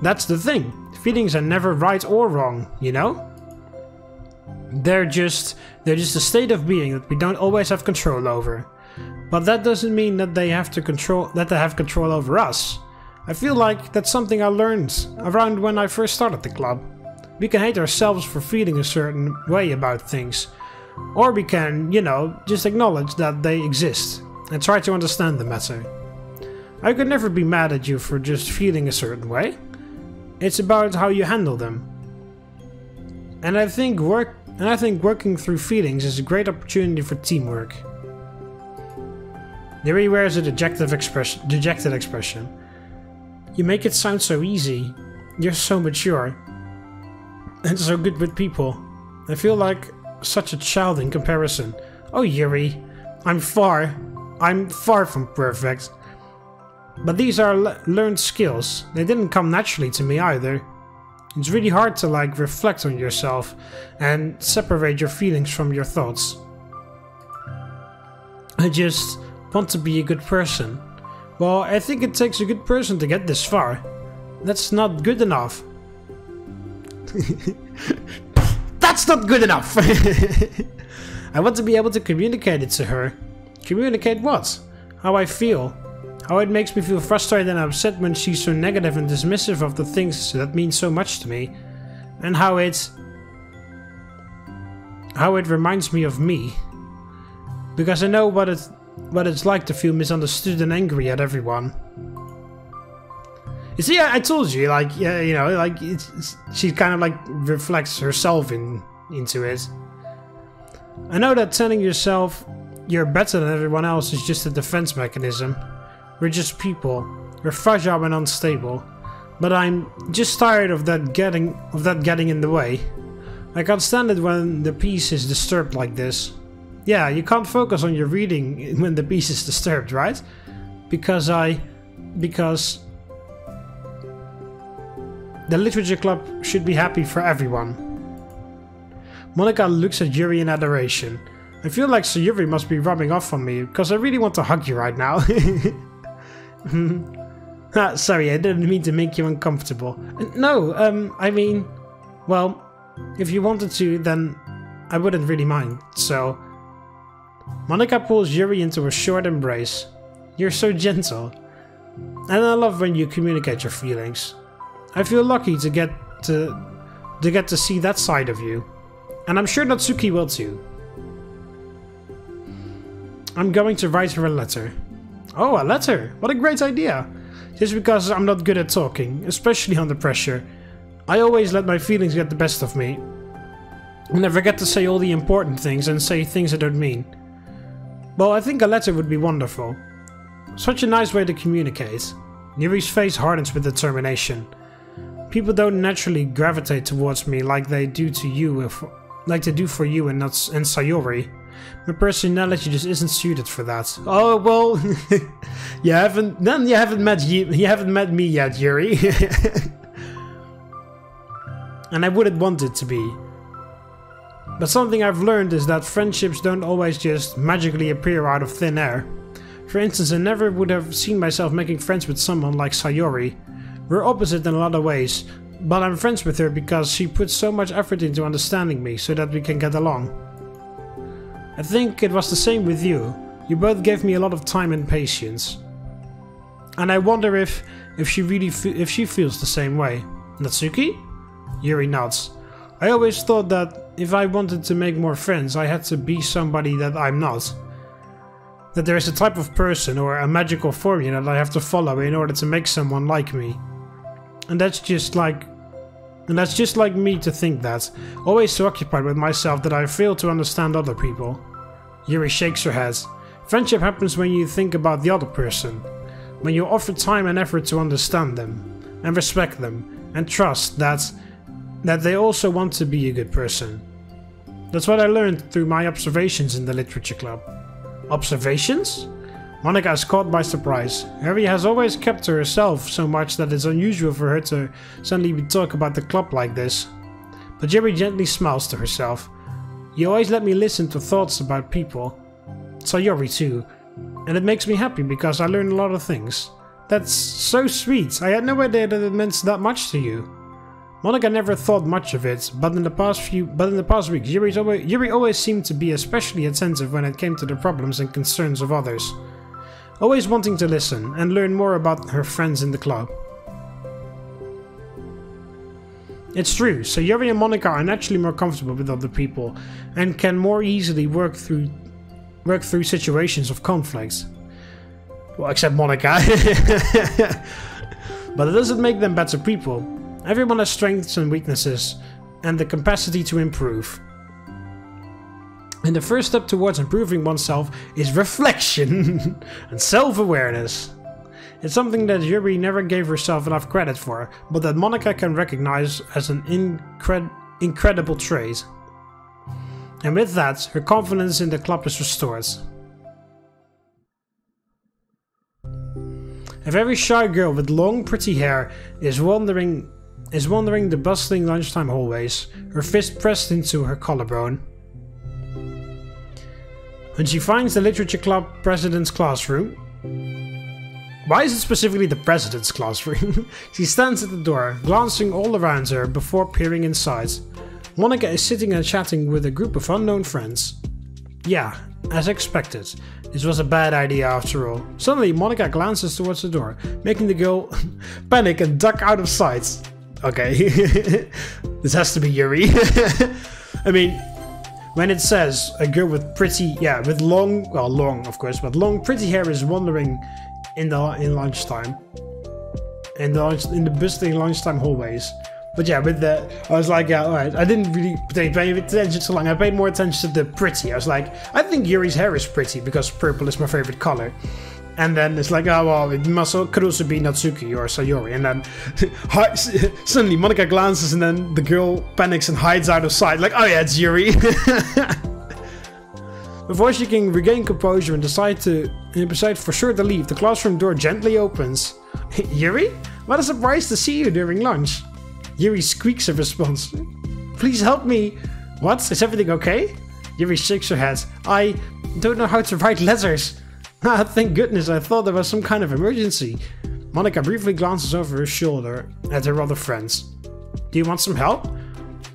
S1: That's the thing. Feelings are never right or wrong, you know? They're just a state of being that we don't always have control over. But that doesn't mean that they have control over us. I feel like that's something I learned around when I first started the club. We can hate ourselves for feeling a certain way about things. Or we can, you know, just acknowledge that they exist and try to understand the matter. I could never be mad at you for just feeling a certain way. It's about how you handle them. And I think working through feelings is a great opportunity for teamwork. Yuri wears a dejected expression. You make it sound so easy. You're so mature. And so good with people. I feel like such a child in comparison. Oh Yuri, I'm far from perfect. But these are learned skills. They didn't come naturally to me either. It's really hard to like reflect on yourself and separate your feelings from your thoughts. I just want to be a good person. Well, I think it takes a good person to get this far. That's not good enough. That's not good enough! I want to be able to communicate it to her. Communicate what? How I feel. How it makes me feel frustrated and upset when she's so negative and dismissive of the things that mean so much to me. And how it reminds me of me. Because I know what it's like to feel misunderstood and angry at everyone. You see, I told you, like, yeah, you know, like she kind of like reflects herself into it. I know that telling yourself you're better than everyone else is just a defense mechanism. We're just people. We're fragile and unstable. But I'm just tired of that getting in the way. I can't stand it when the peace is disturbed like this. Yeah, you can't focus on your reading when the peace is disturbed, right? Because the literature club should be happy for everyone. Monika looks at Yuri in adoration. I feel like Sayuri must be rubbing off on me, because I really want to hug you right now. Sorry, I didn't mean to make you uncomfortable. No, I mean, well, if you wanted to, then I wouldn't really mind, so... Monika pulls Yuri into a short embrace. You're so gentle. And I love when you communicate your feelings. I feel lucky to get to see that side of you. And I'm sure Natsuki will too. I'm going to write her a letter. Oh, a letter! What a great idea! Just because I'm not good at talking, especially under pressure. I always let my feelings get the best of me. And I forget to say all the important things and say things I don't mean. Well, I think a letter would be wonderful. Such a nice way to communicate. Yuri's face hardens with determination. People don't naturally gravitate towards me like they do for you and Sayori. My personality just isn't suited for that. Oh well, you haven't met me yet, Yuri. And I wouldn't want it to be. But something I've learned is that friendships don't always just magically appear out of thin air. For instance, I never would have seen myself making friends with someone like Sayori. We're opposite in a lot of ways, but I'm friends with her because she puts so much effort into understanding me so that we can get along. I think it was the same with you. You both gave me a lot of time and patience. And I wonder if she feels the same way. Natsuki? Yuri nods. I always thought that if I wanted to make more friends, I had to be somebody that I'm not. That there is a type of person or a magical formula that I have to follow in order to make someone like me. And that's just like me to think that. Always so occupied with myself that I fail to understand other people. Yuri shakes her head. Friendship happens when you think about the other person. When you offer time and effort to understand them, and respect them, and trust that they also want to be a good person. That's what I learned through my observations in the literature club. Observations? Monika is caught by surprise. Harry has always kept to herself so much that it's unusual for her to suddenly talk about the club like this. But Jerry gently smiles to herself. You always let me listen to thoughts about people. Sayori too. And it makes me happy because I learn a lot of things. That's so sweet. I had no idea that it meant that much to you. Monika never thought much of it, but in the past weeks, Yuri always seemed to be especially attentive when it came to the problems and concerns of others. Always wanting to listen and learn more about her friends in the club. It's true, so Yuri and Monika are naturally more comfortable with other people and can more easily work through situations of conflict. Well, except Monika. But it doesn't make them better people. Everyone has strengths and weaknesses, and the capacity to improve. And the first step towards improving oneself is reflection and self-awareness. It's something that Yuri never gave herself enough credit for, but that Monika can recognize as an incredible trait. And with that, her confidence in the club is restored. A very shy girl with long, pretty hair is wandering the bustling lunchtime hallways, her fist pressed into her collarbone. When she finds the literature club president's classroom... Why is it specifically the president's classroom? She stands at the door, glancing all around her before peering inside. Monika is sitting and chatting with a group of unknown friends. Yeah, as expected. This was a bad idea after all. Suddenly, Monika glances towards the door, making the girl panic and duck out of sight. Okay, this has to be Yuri. I mean, when it says a girl with pretty, with long, well, long of course, but long pretty hair is wandering in lunchtime, in the bustling lunchtime hallways. But yeah, with the, I was like, yeah, alright, I didn't really pay attention so long. I paid more attention to the pretty. I was like, I think Yuri's hair is pretty because purple is my favorite color. And then it's like, oh well, it could also be Natsuki or Sayori. And then suddenly Monika glances and then the girl panics and hides out of sight. Like, oh yeah, it's Yuri. Before she can regain composure and decide for sure to leave, the classroom door gently opens. Yuri? What a surprise to see you during lunch. Yuri squeaks a response. Please help me. What? Is everything okay? Yuri shakes her head. I don't know how to write letters. Ah, thank goodness, I thought there was some kind of emergency. Monika briefly glances over her shoulder at her other friends. Do you want some help?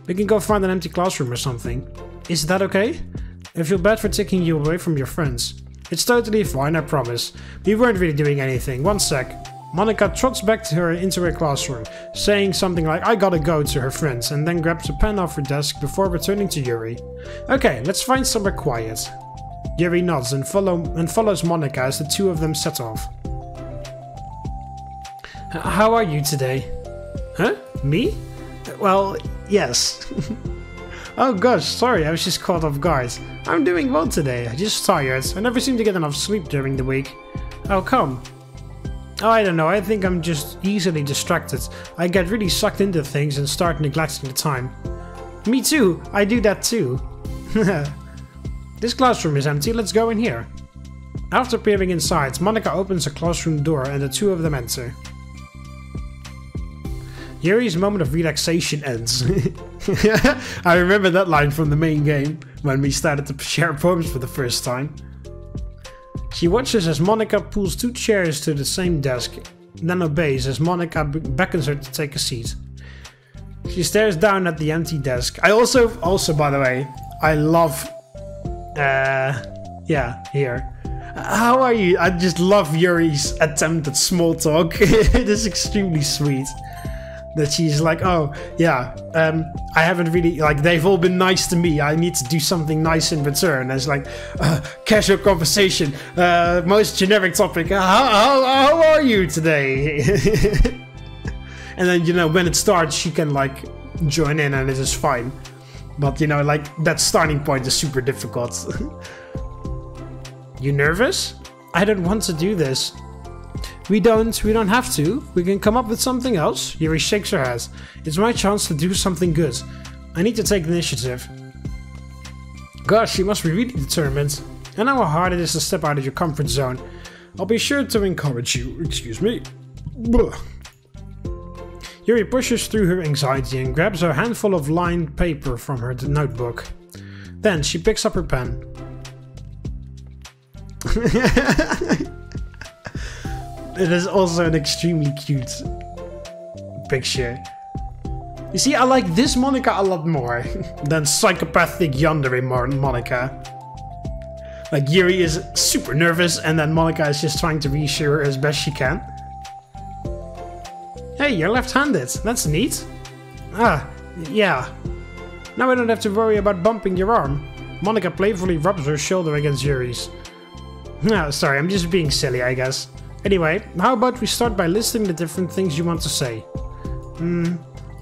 S1: We can go find an empty classroom or something. Is that okay? I feel bad for taking you away from your friends. It's totally fine, I promise. We weren't really doing anything. One sec. Monika trots back into her classroom, saying something like, I gotta go to her friends, and then grabs a pen off her desk before returning to Yuri. Okay, let's find somewhere quiet. Yuri nods and follows Monika as the two of them set off. How are you today? Huh? Me? Well, yes. Oh gosh, sorry, I was just caught off guard. I'm doing well today, I'm just tired. I never seem to get enough sleep during the week. How come? Oh, I don't know, I think I'm just easily distracted. I get really sucked into things and start neglecting the time. Me too, I do that too. This classroom is empty, let's go in here. After peering inside, Monika opens a classroom door and the two of them enter. Yuri's moment of relaxation ends. I remember that line from the main game, when we started to share poems for the first time. She watches as Monika pulls two chairs to the same desk, then obeys as Monika beckons her to take a seat. She stares down at the empty desk. I also by the way, I love... here. How are you? I just love Yuri's attempt at small talk. It is extremely sweet. That she's like, oh, yeah, I haven't really, like, they've all been nice to me. I need to do something nice in return. And it's like, casual conversation, most generic topic. How are you today? And then, you know, when it starts, she can, like, join in and it is fine. But, you know, like, that starting point is super difficult. You nervous? I don't want to do this. We don't have to. We can come up with something else. Yuri shakes her head. It's my chance to do something good. I need to take the initiative. Gosh, she must be really determined. I know how hard it is to step out of your comfort zone. I'll be sure to encourage you. Excuse me. Blah. Yuri pushes through her anxiety and grabs a handful of lined paper from her notebook. Then she picks up her pen. It is also an extremely cute picture. You see, I like this Monika a lot more than psychopathic yandere Monika. Like, Yuri is super nervous and then Monika is just trying to reassure her as best she can. Hey, you're left-handed. That's neat. Ah, yeah. Now I don't have to worry about bumping your arm. Monika playfully rubs her shoulder against Yuri's. No, sorry, I'm just being silly, I guess. Anyway, how about we start by listing the different things you want to say?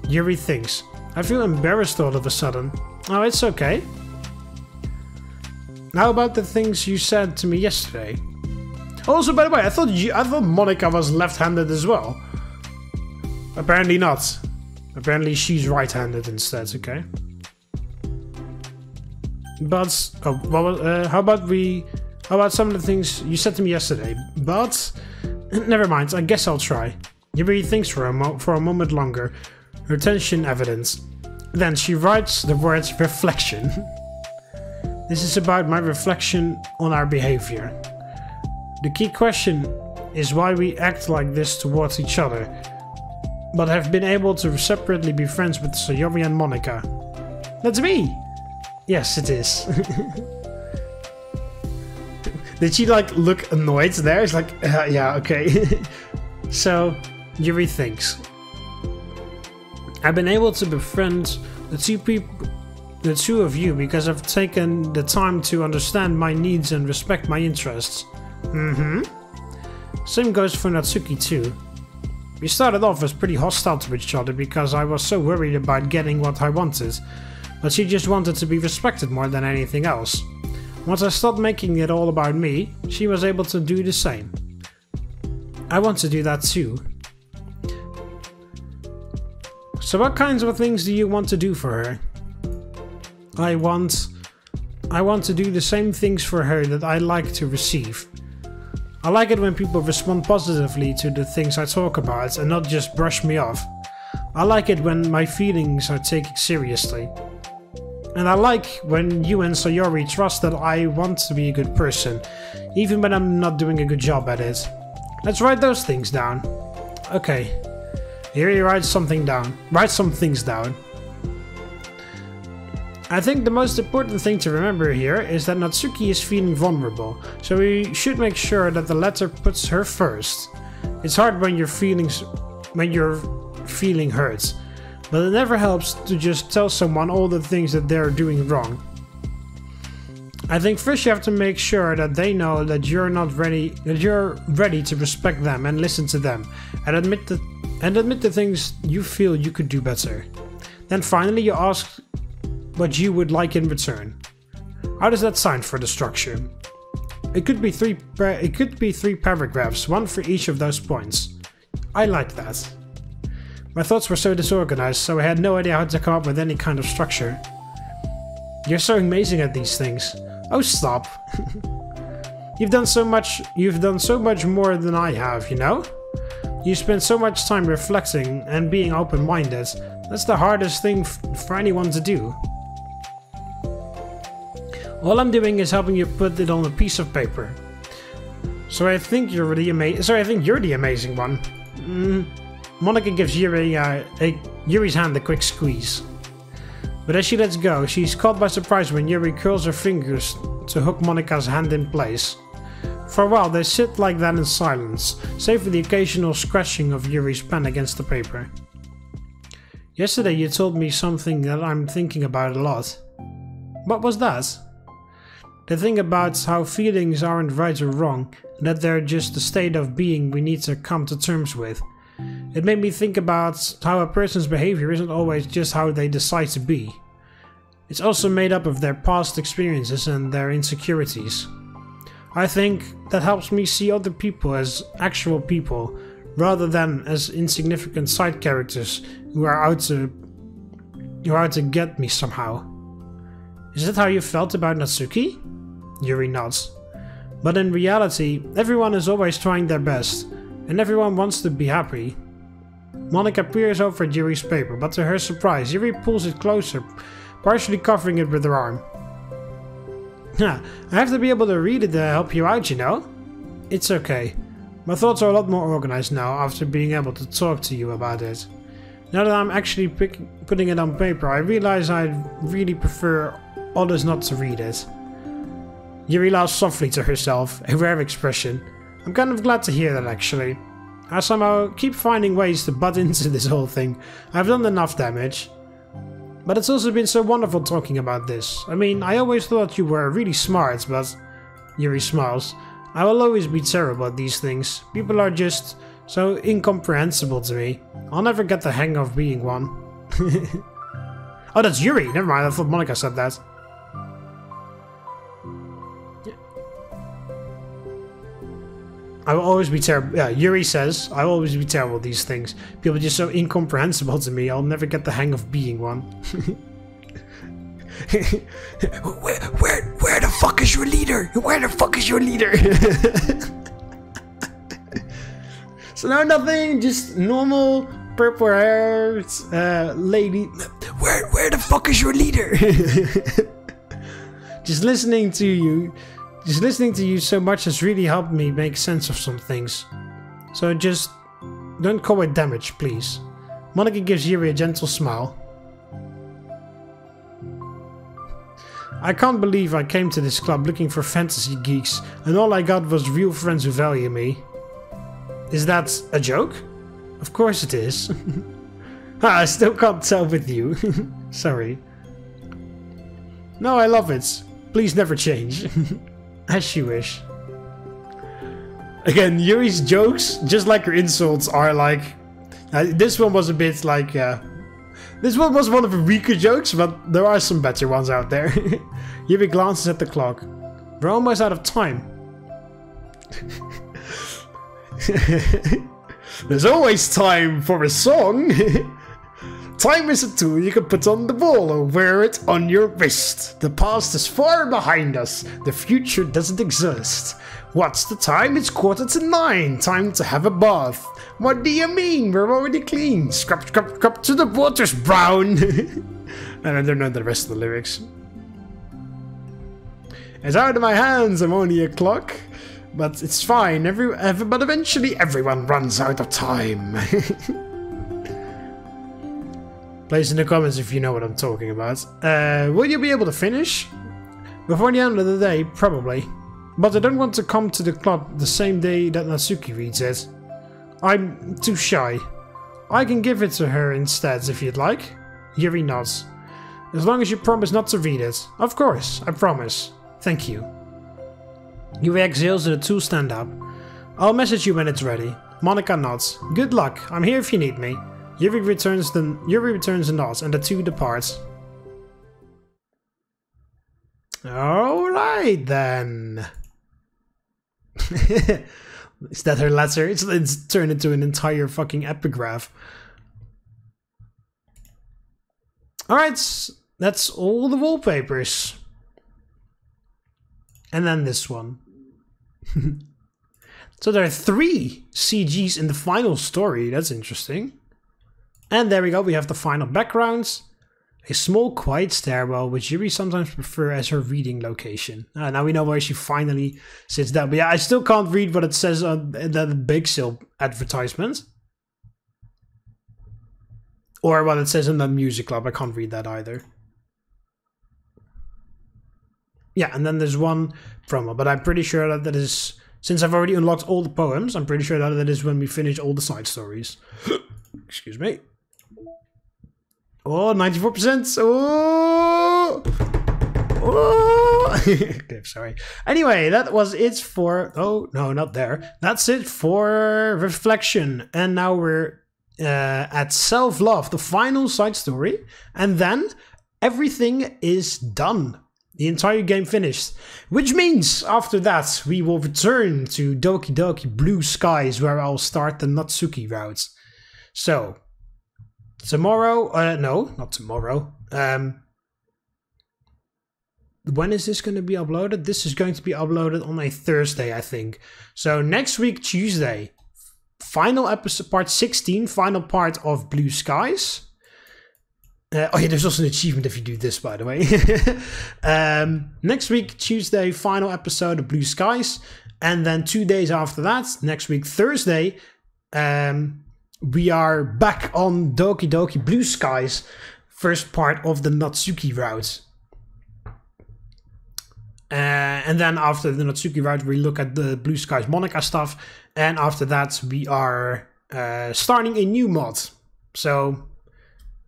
S1: Yuri thinks. I feel embarrassed all of a sudden. Oh, it's okay. How about the things you said to me yesterday? Also, by the way, I thought Monika was left-handed as well. Apparently not. Apparently she's right-handed instead, okay? But, oh, well, how about some of the things you said to me yesterday? But, never mind, I guess I'll try. Yuri thinks for a moment longer, her tension evident. Then she writes the words reflection. This is about my reflection on our behavior. The key question is why we act like this towards each other, but have been able to separately be friends with Sayori and Monika. That's me! Yes, it is. Did she like look annoyed there? It's like, yeah, okay. So, Yuri thinks. I've been able to befriend the two of you because I've taken the time to understand my needs and respect my interests. Same goes for Natsuki too. We started off as pretty hostile to each other because I was so worried about getting what I wanted, but she just wanted to be respected more than anything else. Once I stopped making it all about me, she was able to do the same. I want to do that too. So what kinds of things do you want to do for her? I want to do the same things for her that I like to receive. I like it when people respond positively to the things I talk about and not just brush me off. I like it when my feelings are taken seriously. And I like when you and Sayori trust that I want to be a good person, even when I'm not doing a good job at it. Let's write those things down. Okay. Here you write something down. Write some things down. I think the most important thing to remember here is that Natsuki is feeling vulnerable, so we should make sure that the letter puts her first. It's hard when you're feeling hurt, but it never helps to just tell someone all the things that they're doing wrong. I think first you have to make sure that they know that you're ready to respect them and listen to them, and admit the things you feel you could do better. Then finally you ask what you would like in return. How does that sound for the structure? It could be three paragraphs, one for each of those points. I like that. My thoughts were so disorganized, so I had no idea how to come up with any kind of structure. You're so amazing at these things. Oh, stop. You've done so much more than I have, you know? You spend so much time reflecting and being open-minded. That's the hardest thing for anyone to do. All I'm doing is helping you put it on a piece of paper. So I think you're the amazing one. Monika gives Yuri's hand a quick squeeze. But as she lets go, she's caught by surprise when Yuri curls her fingers to hook Monika's hand in place. For a while they sit like that in silence, save for the occasional scratching of Yuri's pen against the paper. Yesterday you told me something that I'm thinking about a lot. What was that? The thing about how feelings aren't right or wrong, that they're just a state of being we need to come to terms with. It made me think about how a person's behavior isn't always just how they decide to be. It's also made up of their past experiences and their insecurities. I think that helps me see other people as actual people, rather than as insignificant side characters who are out to get me somehow. Is that how you felt about Natsuki? Yuri nods. But in reality, everyone is always trying their best, and everyone wants to be happy. Monika peers over at Yuri's paper, but to her surprise, Yuri pulls it closer, partially covering it with her arm. I have to be able to read it to help you out, you know? It's okay. My thoughts are a lot more organized now after being able to talk to you about it. Now that I'm actually putting it on paper, I realize I'd really prefer others not to read it. Yuri laughs softly to herself, a rare expression. I'm kind of glad to hear that actually. I somehow keep finding ways to butt into this whole thing. I've done enough damage. But it's also been so wonderful talking about this. I mean, I always thought you were really smart, but... Yuri smiles. I will always be terrible at these things. People are just so incomprehensible to me. I'll never get the hang of being one. Oh, that's Yuri. Never mind. I thought Monika said that. I will always be terrible. Yeah, Yuri says, I will always be terrible at these things. People are just so incomprehensible to me, I'll never get the hang of being one. Where the fuck is your leader? Where the fuck is your leader? So no, nothing, just normal purple haired lady. Where the fuck is your leader? Just listening to you so much has really helped me make sense of some things. So just don't call it damage, please. Monika gives Yuri a gentle smile. I can't believe I came to this club looking for fantasy geeks and all I got was real friends who value me. Is that a joke? Of course it is. I still can't tell with you. Sorry. No, I love it. Please never change. As you wish. Again, Yuri's jokes, just like her insults, are like... this one was a bit like... this one was one of the weaker jokes, but there are some better ones out there. Yuri glances at the clock. We're almost out of time. There's always time for a song. Time is a tool you can put on the wall or wear it on your wrist. The past is far behind us. The future doesn't exist. What's the time? It's 9:15. Time to have a bath. What do you mean? We're already clean. Scrub, scrub, scrub to the water's brown. And I don't know the rest of the lyrics. It's out of my hands. I'm only a clock. But it's fine. But eventually everyone runs out of time. Place in the comments if you know what I'm talking about. Will you be able to finish? Before the end of the day, probably. But I don't want to come to the club the same day that Natsuki reads it. I'm too shy. I can give it to her instead if you'd like. Yuri nods. As long as you promise not to read it. Of course, I promise. Thank you. Yuri exhales and the two stand up. I'll message you when it's ready. Monika nods. Good luck. I'm here if you need me. Yuri returns the nod and the two depart. Alright then. Is that her letter? It's turned into an entire fucking epigraph. Alright, that's all the wallpapers. And then this one. So there are 3 CGs in the final story. That's interesting. And there we go, we have the final backgrounds. A small quiet stairwell, which Yuri sometimes prefers as her reading location. Now we know where she finally sits down. But yeah, I still can't read what it says on the bake sale advertisement. Or what it says in the music club, I can't read that either. Yeah, and then there's one promo, but I'm pretty sure that that is... Since I've already unlocked all the poems, I'm pretty sure that that is when we finish all the side stories. Excuse me. Oh, 94%! Oh! Oh! Okay, sorry. Anyway, that was it for... Oh, no, not there. That's it for Reflection. And now we're at Self-Love, the final side story. And then everything is done. The entire game finished. Which means after that we will return to Doki Doki Blue Skies, where I'll start the Natsuki route. So, tomorrow, no, not tomorrow. When is this going to be uploaded? This is going to be uploaded on a Thursday, I think. So next week, Tuesday, final episode, part 16, final part of Blue Skies. Oh yeah, there's also an achievement if you do this, by the way. Next week, Tuesday, final episode of Blue Skies. And then 2 days after that, next week, Thursday, we are back on Doki Doki Blue Skies, first part of the Natsuki route. And then after the Natsuki route, we look at the Blue Skies Monika stuff. And after that, we are starting a new mod. So...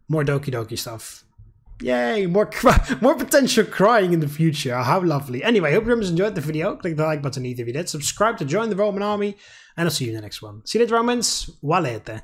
S1: more Doki Doki stuff. Yay, more potential crying in the future. How lovely. Anyway, hope you guys enjoyed the video. Click the like button if you did. Subscribe to join the Roman army. And I'll see you in the next one. See you later, Romans. Valete.